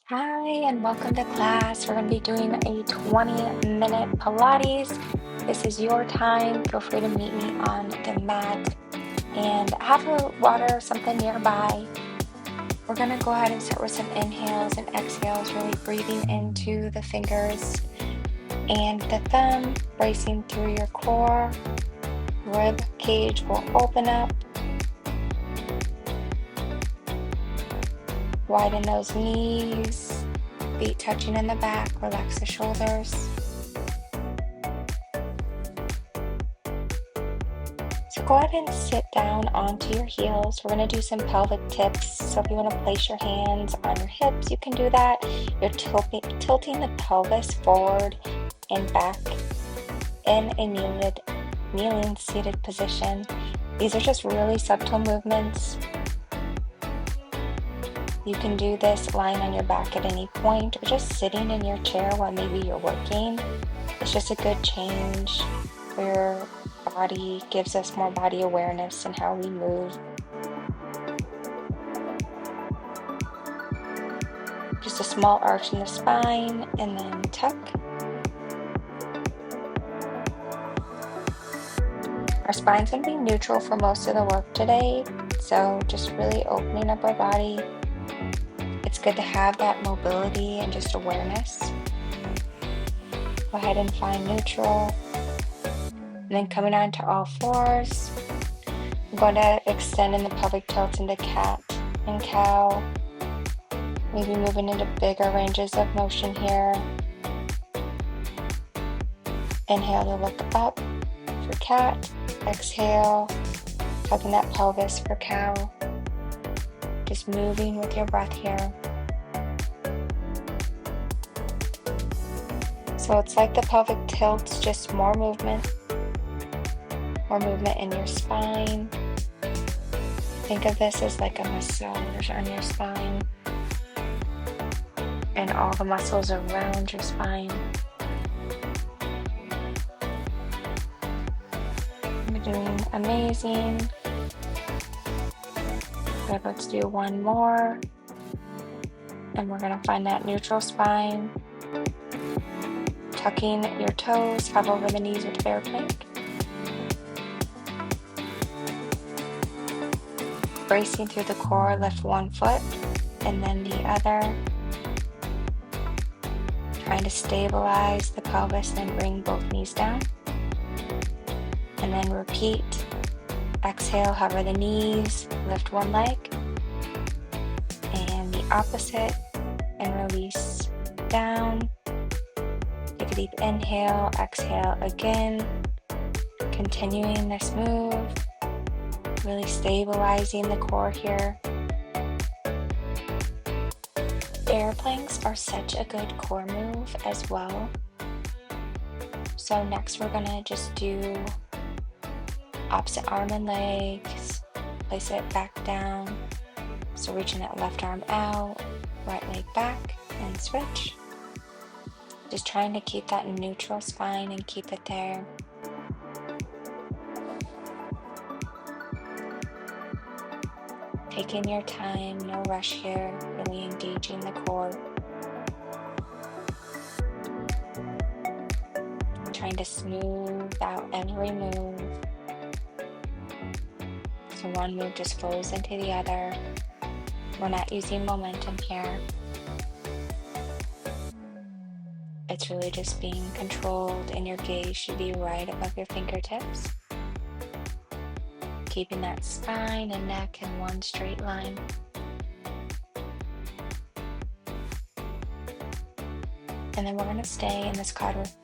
Hi, and welcome to class. We're going to be doing a 20-minute Pilates. This is your time. Feel free to meet me on the mat and have a water or something nearby. We're going to go ahead and start with some inhales and exhales, really breathing into the fingers and the thumb, bracing through your core. Rib cage will open up. Widen those knees, feet touching in the back, relax the shoulders. So go ahead and sit down onto your heels. We're going to do some pelvic tips. So if you want to place your hands on your hips, you can do that. You're tilting the pelvis forward and back in a kneeling seated position. These are just really subtle movements. You can do this lying on your back at any point or just sitting in your chair while maybe you're working. It's just a good change for your body, gives us more body awareness in how we move. Just a small arch in the spine and then tuck. Our spine's going to be neutral for most of the work today, so just really opening up our body. It's good to have that mobility and just awareness. Go ahead and find neutral. And then coming on to all fours. I'm going to extend in the pelvic tilt into cat and cow. Maybe moving into bigger ranges of motion here. Inhale to look up for cat. Exhale, tucking that pelvis for cow. Just moving with your breath here. So it's like the pelvic tilt's just more movement in your spine. Think of this as like a massage on your spine and all the muscles around your spine. You're doing amazing. Good, let's do one more. And we're going to find that neutral spine. Tucking your toes, have over the knees with bear plank. Bracing through the core, lift one foot and then the other. Trying to stabilize the pelvis and bring both knees down. And then repeat. Exhale, hover the knees, lift one leg. And the opposite, and release down. Take a deep inhale, exhale again. Continuing this move. Really stabilizing the core here. Air planks are such a good core move as well. So next we're gonna just do opposite arm and legs. Place it back down. So reaching that left arm out, right leg back, and switch. Just trying to keep that neutral spine and keep it there. Taking your time, no rush here, really engaging the core. Trying to smooth out every move. So one move just flows into the other. We're not using momentum here. It's really just being controlled, and your gaze should be right above your fingertips. Keeping that spine and neck in one straight line. And then we're going to stay in this quadruped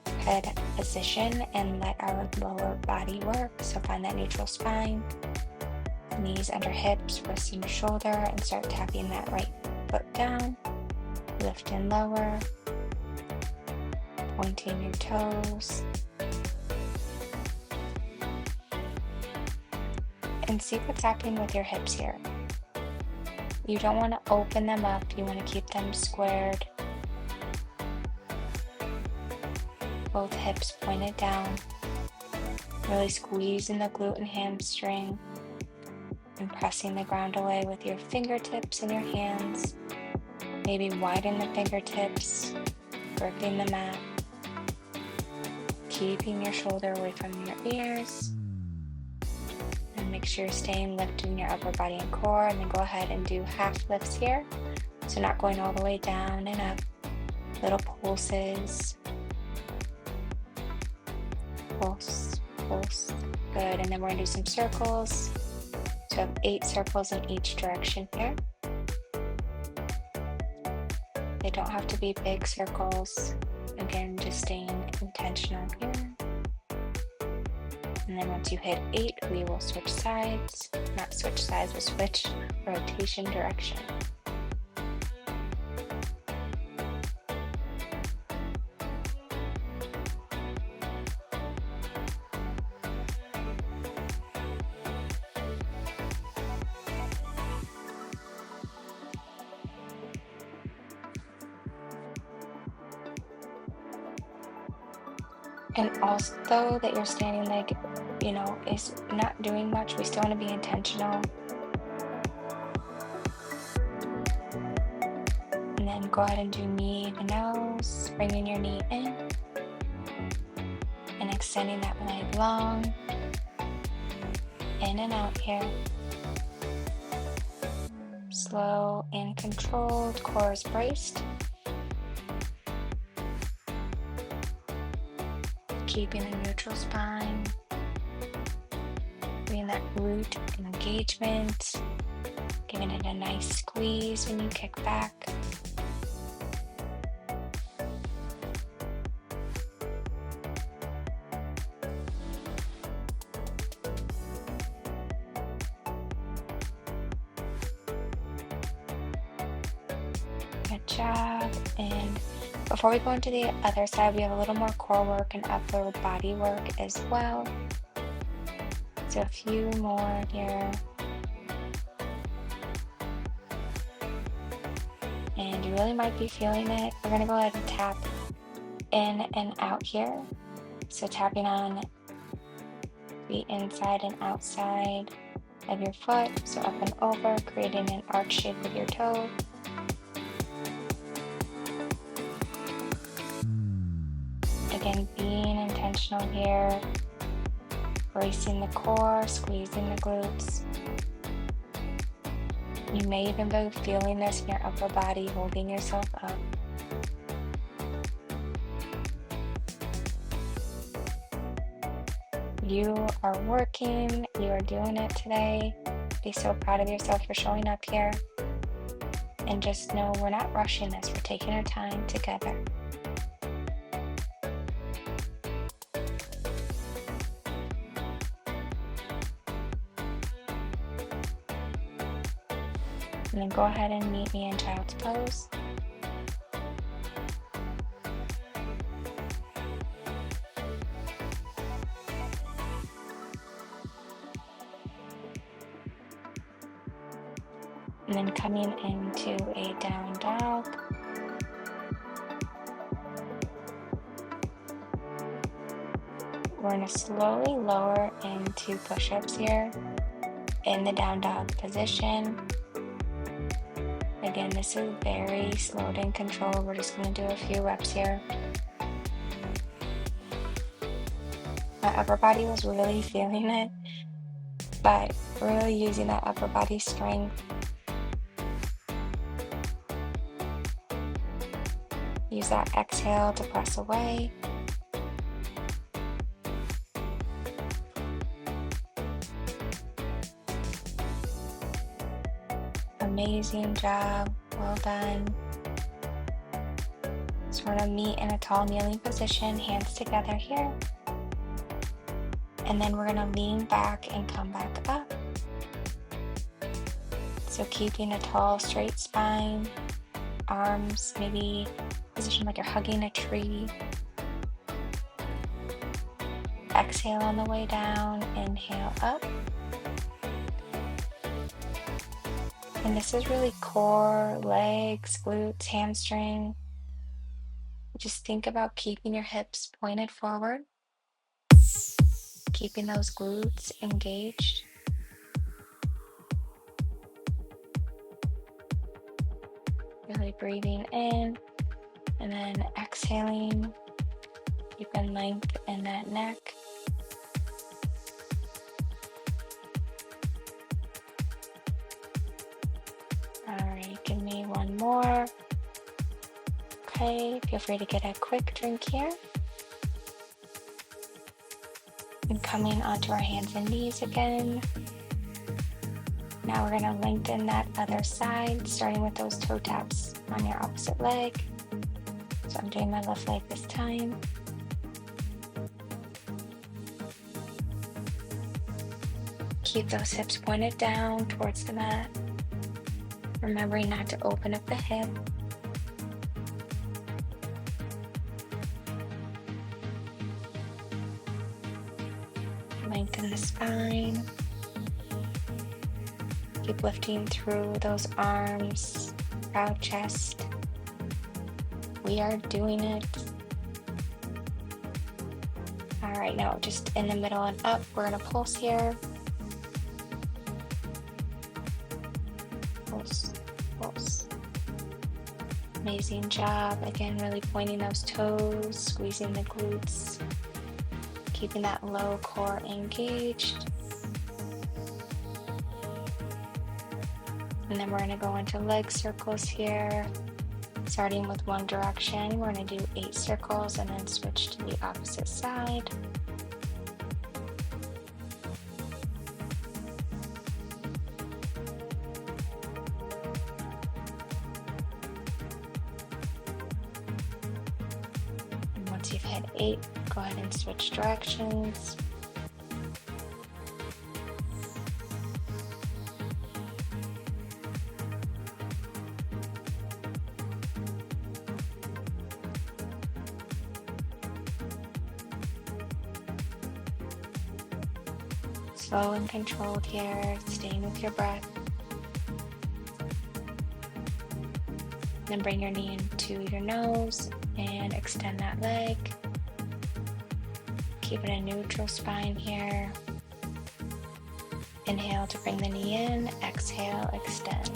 position and let our lower body work. So find that neutral spine, knees under hips, wrists in your shoulder, and start tapping that right foot down. Lift and lower, pointing your toes. And see what's happening with your hips here. You don't want to open them up, you want to keep them squared. Both hips pointed down. Really squeezing the glute and hamstring and pressing the ground away with your fingertips and your hands. Maybe widen the fingertips, gripping the mat, keeping your shoulder away from your ears. And make sure you're staying lifting your upper body and core. And then go ahead and do half lifts here. So not going all the way down and up. Little pulses. Pulse, pulse. Good. And then we're going to do some circles. So I have 8 circles in each direction here. They don't have to be big circles. Again, just staying intentional here. And then once you hit 8, we will switch sides. Not switch sides, but switch rotation direction. And also that your standing leg, is not doing much, we still want to be intentional. And then go ahead and do knee to nose, bringing your knee in and extending that leg long, in and out here. Slow and controlled, core is braced. Keeping a neutral spine, bringing that glute engagement, giving it a nice squeeze when you kick back. Good job. And before we go into the other side, we have a little more core work and upper body work as well. So a few more here. And you really might be feeling it. We're going to go ahead and tap in and out here. So tapping on the inside and outside of your foot. So up and over, creating an arch shape with your toe. Again, being intentional here. Bracing the core, squeezing the glutes. You may even be feeling this in your upper body, holding yourself up. You are working, you are doing it today. Be so proud of yourself for showing up here. And just know we're not rushing this, we're taking our time together. And then go ahead and meet me in child's pose. And then coming into a down dog. We're going to slowly lower into push-ups here in the down dog position. Again, this is very slowed and controlled. We're just going to do a few reps here. My upper body was really feeling it, but really using that upper body strength. Use that exhale to press away. Amazing job, well done. So we're gonna meet in a tall kneeling position, hands together here. And then we're gonna lean back and come back up. So keeping a tall, straight spine, arms maybe positioned like you're hugging a tree. Exhale on the way down, inhale up. And this is really core, legs, glutes, hamstring. Just think about keeping your hips pointed forward, keeping those glutes engaged. Really slowly breathing in and then exhaling, keeping length in that neck. All right, give me one more. Okay, feel free to get a quick drink here. And coming onto our hands and knees again. Now we're going to lengthen that other side, starting with those toe taps on your opposite leg. So I'm doing my left leg this time. Keep those hips pointed down towards the mat. Remembering not to open up the hip. Lengthen the spine. Keep lifting through those arms, proud chest. We are doing it. All right, now just in the middle and up, we're gonna pulse here. Pulse, pulse. Amazing job. Again, really pointing those toes, squeezing the glutes, keeping that low core engaged. And then we're going to go into leg circles here. Starting with one direction, we're going to do 8 circles and then switch to the opposite side. And once you've hit 8, go ahead and switch directions. Slow and controlled here, staying with your breath. Then bring your knee into your nose and extend that leg. Keep it a neutral spine here. Inhale to bring the knee in, exhale, extend.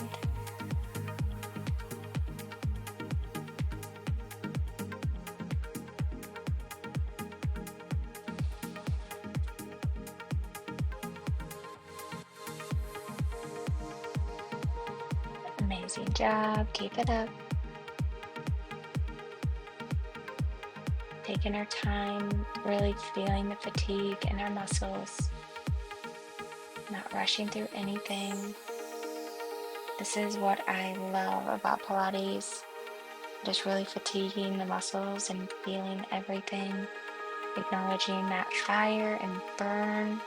Amazing job, keep it up. Taking our time, really feeling the fatigue in our muscles. Not rushing through anything. This is what I love about Pilates. Just really fatiguing the muscles and feeling everything. Acknowledging that fire and burn.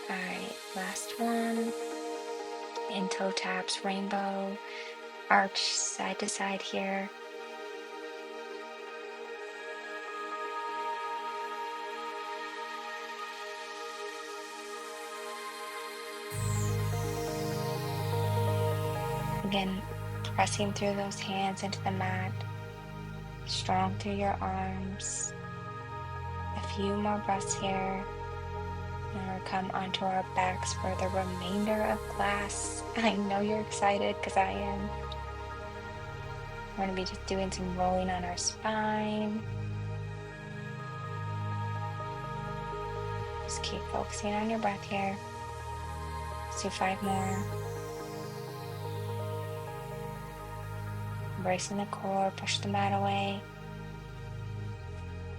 Alright, last one. In toe taps, rainbow, arch side to side here. Again, pressing through those hands into the mat, strong through your arms. A few more breaths here. And we'll come onto our backs for the remainder of class. I know you're excited because I am. We're going to be just doing some rolling on our spine. Just keep focusing on your breath here. Let's do 5 more. Embracing the core, push the mat away.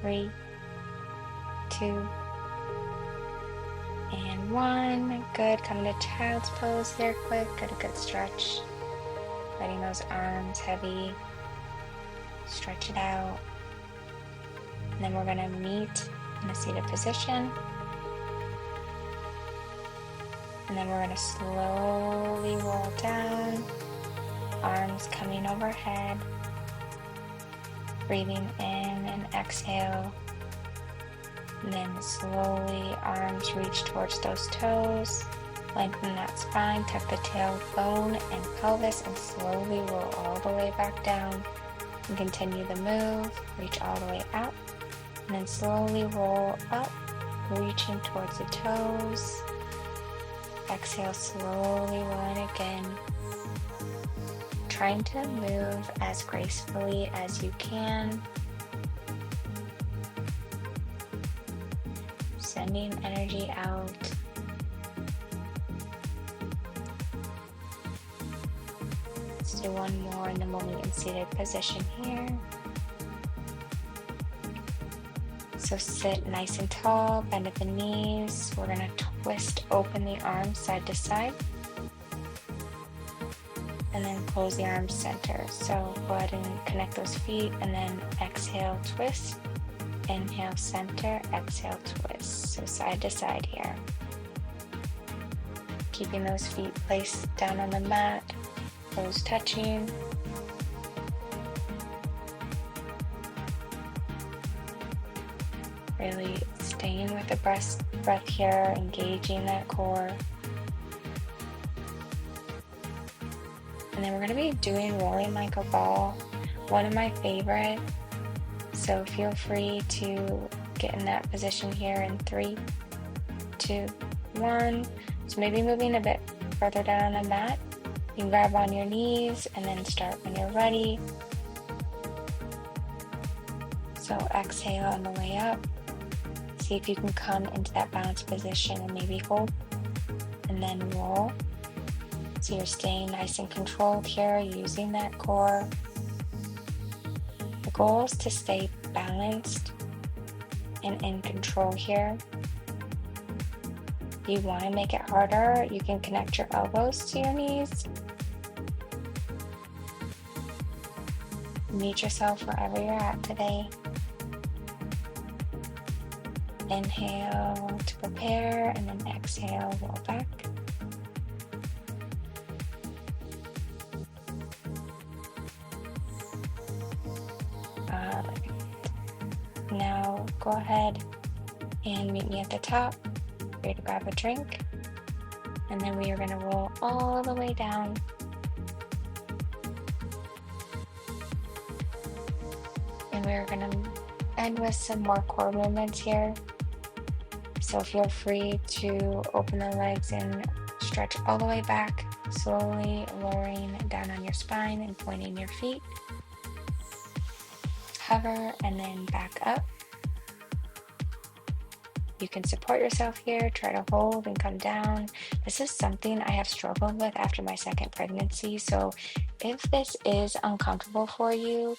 3, 2, and 1. Good. Coming to child's pose here quick. Get a good stretch. Letting those arms heavy. Stretch it out. And then we're going to meet in a seated position. And then we're going to slowly roll down. Arms coming overhead. Breathing in and exhale. And then slowly arms reach towards those toes. Lengthen that spine, tuck the tailbone and pelvis, and slowly roll all the way back down. And continue the move. Reach all the way out. And then slowly roll up, reaching towards the toes. Exhale, slowly rolling again. trying to move as gracefully as you can, sending energy out. Let's do one more in the moment in seated position here. So sit nice and tall, bend at the knees. We're going to twist open the arms side to side. And then close the arms center. So go ahead and connect those feet and then exhale, twist. Inhale, center, exhale, twist. So side to side here. Keeping those feet placed down on the mat, toes touching. Really staying with the breath here, engaging that core. And then we're going to be doing rolling like a ball, one of my favorite. So feel free to get in that position here in 3, 2, 1. So maybe moving a bit further down on the mat. You can grab on your knees and then start when you're ready. So exhale on the way up. See if you can come into that balance position and maybe hold and then roll. So you're staying nice and controlled here, using that core. The goal is to stay balanced and in control here. If you want to make it harder, you can connect your elbows to your knees. Meet yourself wherever you're at today. Inhale to prepare and then exhale, roll back. Now go ahead and meet me at the top. Ready to grab a drink. And then we are going to roll all the way down. And we're going to end with some more core movements here. So feel free to open the legs and stretch all the way back, slowly lowering down on your spine and pointing your feet. Hover and then back up. You can support yourself here, try to hold and come down. This is something I have struggled with after my second pregnancy. So if this is uncomfortable for you,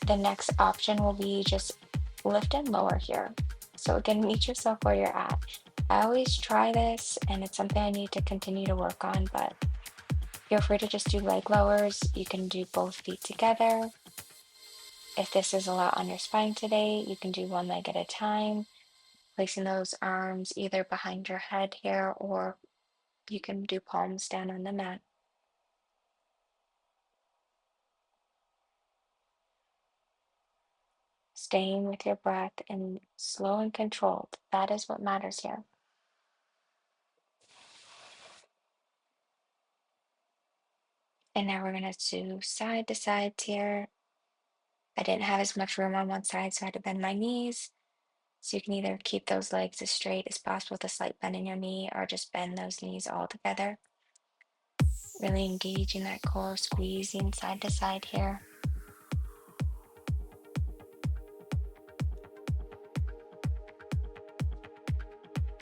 the next option will be just lift and lower here. So again, meet yourself where you're at. I always try this and it's something I need to continue to work on, but feel free to just do leg lowers. You can do both feet together. If this is a lot on your spine today, you can do one leg at a time, placing those arms either behind your head here, or you can do palms down on the mat. Staying with your breath and slow and controlled. That is what matters here. And now we're going to do side to side here. I didn't have as much room on one side, so I had to bend my knees. So you can either keep those legs as straight as possible with a slight bend in your knee, or just bend those knees all together. Really engaging that core, squeezing side to side here.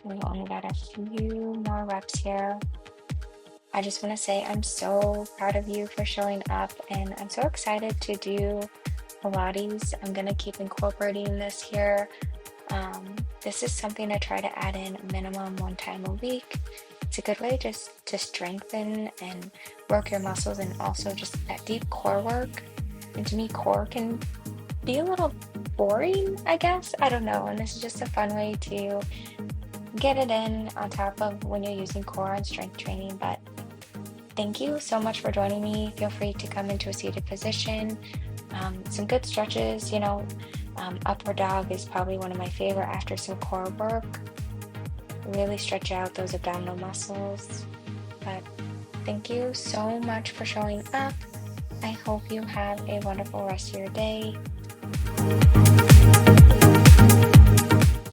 We only got a few more reps here. I just want to say I'm so proud of you for showing up, and I'm so excited to do Pilates. I'm going to keep incorporating this here. This is something I try to add in minimum 1 time a week. It's a good way just to strengthen and work your muscles, and also just that deep core work. And to me, core can be a little boring, I guess. I don't know. And this is just a fun way to get it in on top of when you're using core and strength training. But thank you so much for joining me. Feel free to come into a seated position. Some good stretches, upward dog is probably one of my favorite after some core work. Really stretch out those abdominal muscles. But thank you so much for showing up. I hope you have a wonderful rest of your day.